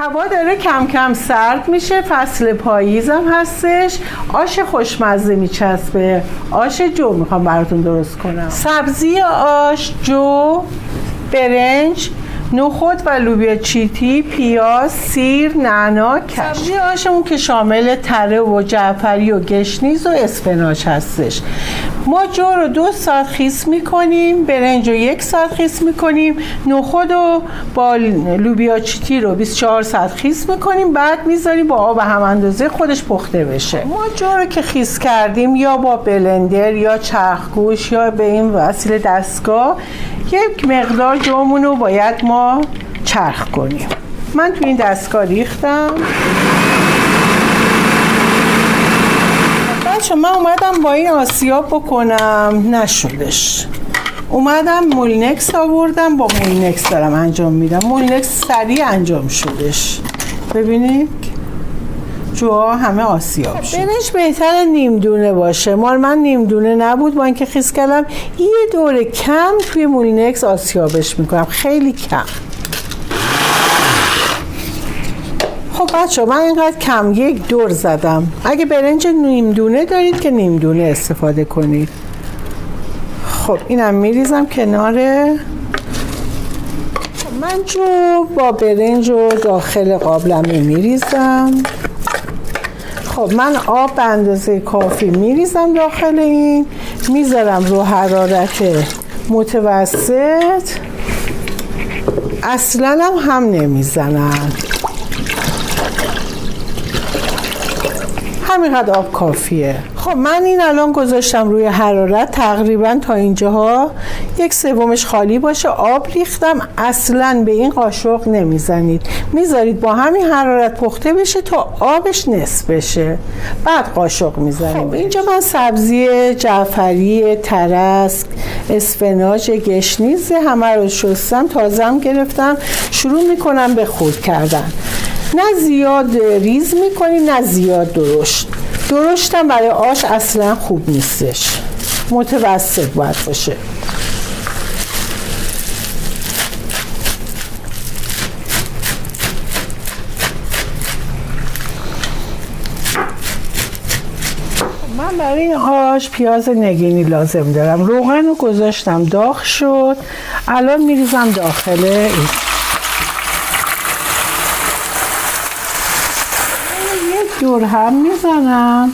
هوا داره کم کم سرد میشه، فصل پاییزم هستش. آش خوشمزه میچسبه. آش جو میخوام براتون درست کنم. سبزی آش: جو، برنج، نخود و لوبیا چیتی، پیاز، سیر، نعنا، کشک. سبزی آشمون که شامل تره و جعفری و گشنیز و اسفناج هستش. ما جو رو 2 ساعت خیس میکنیم، برنج رو 1 ساعت خیس میکنیم، نخود رو با لوبیا چیتی رو 24 ساعت خیس میکنیم، بعد میذاریم با آب هم اندازه خودش پخته بشه. ما جو رو که خیس کردیم یا با بلندر یا چرخگوش یا به این وسیله دستگاه یک مقدار جومون رو باید ما چرخ کنیم. من تو این دستگاه ریختم. بچه من اومدم با این آسیاب بکنم، نشدش. اومدم مولینکس آوردم، با مولینکس دارم انجام میدم. مولینکس سریع انجام شدش. ببینید جوها همه آسیاب شد. برنج بهتره نیم دونه باشه. مال من نیم دونه نبود، با اینکه خیس کردم یه دور کم توی مولینکس آسیابش میکنم، خیلی کم. خب بچه من اینقدر کم 1 دور زدم. اگه برنج نیم دونه دارید که نیم دونه استفاده کنید. خب اینم میریزم کناره. من جو با برنج رو داخل قابلمه میریزم. خب من آب به اندازه کافی میریزم داخل این، میذارم رو حرارت متوسط، اصلا هم نمیزنم. همینقدر آب کافیه. خب من این الان گذاشتم روی حرارت تقریبا تا اینجاها 1/3 خالی باشه. آب ریختم. اصلا به این قاشق نمیزنید، میذارید با همین حرارت پخته بشه تا آبش نصف بشه، بعد قاشق میزنیم. خب اینجا من سبزی جعفری، ترس، اسفناج، گشنیز همه رو شستم، تازم گرفتم. شروع میکنم به خرد کردن. نه زیاد ریز میکنی نه زیاد درشت. درشتم برای آش اصلا خوب نیستش، متوسط باید باشه. من برای این آش پیاز نگینی لازم دارم. روغن رو گذاشتم داغ شد، الان میریزم داخل این. دور هم میزنم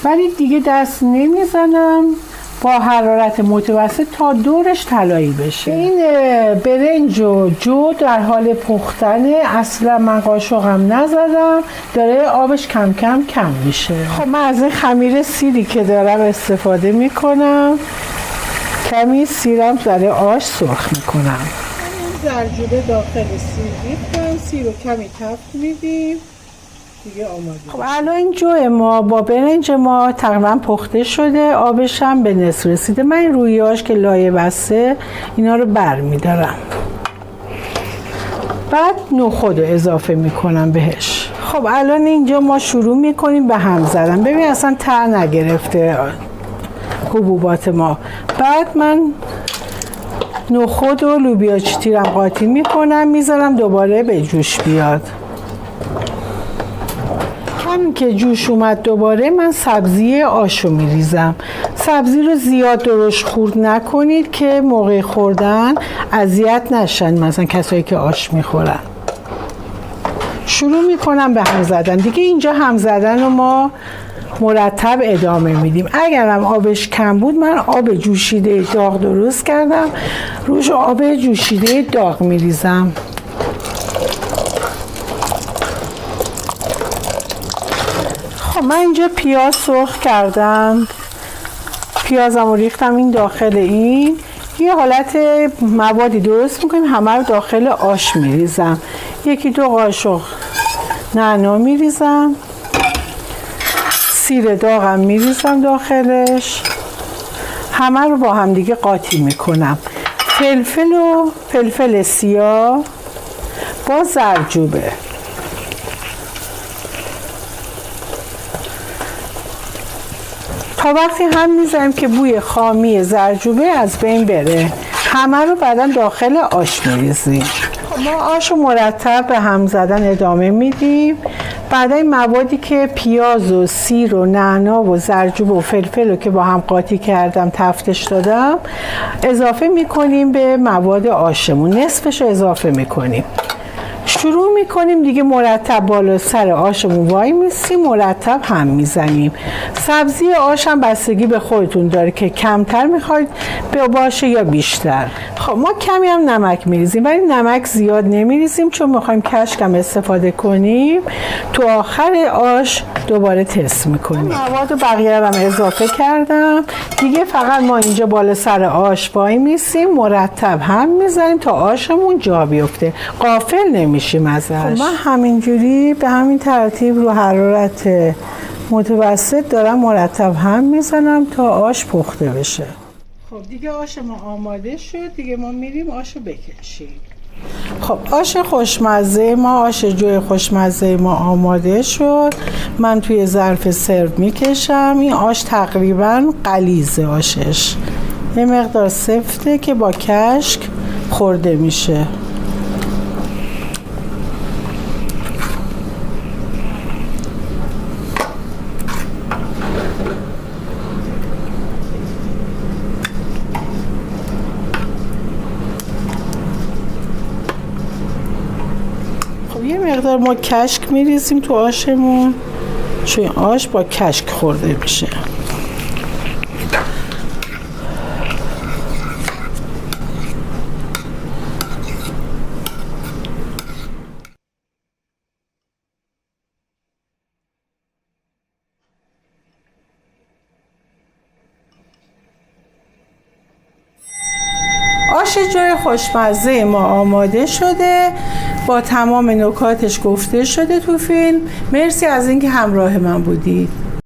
ولی دیگه دست نمیزنم، با حرارت متوسط تا دورش طلایی بشه. این برنج و جو در حال پختنه، اصلا من قاشقم نزدم، داره آبش کم کم میشه. خب من از این خمیر سیری که دارم استفاده میکنم، کمی سیرم برای آش سرخ میکنم. این زرجوره داخل سیر ریختم، سیر رو کمی تفت میدیم دیگه آماده. خب الان این جو ما با برنج ما تقریبا پخته شده، آبش هم به نصف رسیده. من این رویاش که لایه بسته اینا رو برمیدارم، بعد نخود رو اضافه میکنم بهش. خب الان اینجا ما شروع میکنیم به هم زدن. ببین اصلا ته نگرفته حبوبات ما. بعد من نخود و لوبیا چیتی رو قاطی میکنم، میذارم دوباره به جوش بیاد. همین که جوش اومد دوباره من سبزی آش رو میریزم. سبزی رو زیاد درشت خورد نکنید که موقع خوردن اذیت نشن، مثلا کسایی که آش میخورن. شروع میکنم به هم زدن دیگه. اینجا هم زدن رو ما مرتب ادامه میدیم. اگرم آبش کم بود من آب جوشیده داغ درست کردم، روش آب جوشیده داغ میریزم. من اینجا پیاز سرخ کردم، پیازم رو ریختم این داخل این. یه حالت موادی درست میکنیم، همه رو داخل آش میریزم. 1-2 قاشق نعنا میریزم، سیر داغم میریزم داخلش، همه رو با هم دیگه قاطی میکنم. فلفل سیاه با زرجوبه، تا وقتی هم میذاریم که بوی خامی زرجوبه از بین بره. همه رو بعدا داخل آش میریزیم. ما آش رو مرتب به هم زدن ادامه میدیم. بعد این موادی که پیاز و سیر و نعنا و زردچوبه و فلفل رو که با هم قاطی کردم تفتش دادم اضافه میکنیم به مواد آشمون. نصفش رو اضافه میکنیم. شروع میکنیم دیگه مرتب بالا سر آشمون وای میسیم، مرتب هم میزنیم. سبزی آش هم بستگی به خودتون داره که کمتر میخواید باشه یا بیشتر. خب ما کمی هم نمک میریزیم ولی نمک زیاد نمیریزیم چون میخوایم کشک هم استفاده کنیم. تو آخر آش دوباره تست میکنیم. مواد بقیه رو هم اضافه کردم دیگه. فقط ما اینجا بالا سر آش وای میسیم، مرتب هم میزنیم تا آشمون جا بیفته، غافل نمیشیم ازش. خب من همینجوری به همین ترتیب رو حرارت متوسط دارم مرتب هم میزنم تا آش پخته بشه. خب دیگه آش ما آماده شد، دیگه ما میریم آش رو بکشیم. خب آش خوشمزه ما، آش جوی خوشمزه ما آماده شد. من توی ظرف سرو میکشم. این آش تقریبا غلیظه، آشش یه مقدار سفته که با کشک خورده میشه. یه مقدار ما کشک میریزیم تو آشمون چون آش با کشک خورده میشه. آش جوی خوشمزه ما آماده شده، با تمام نکاتش گفته شده تو فیلم. مرسی از اینکه همراه من بودید.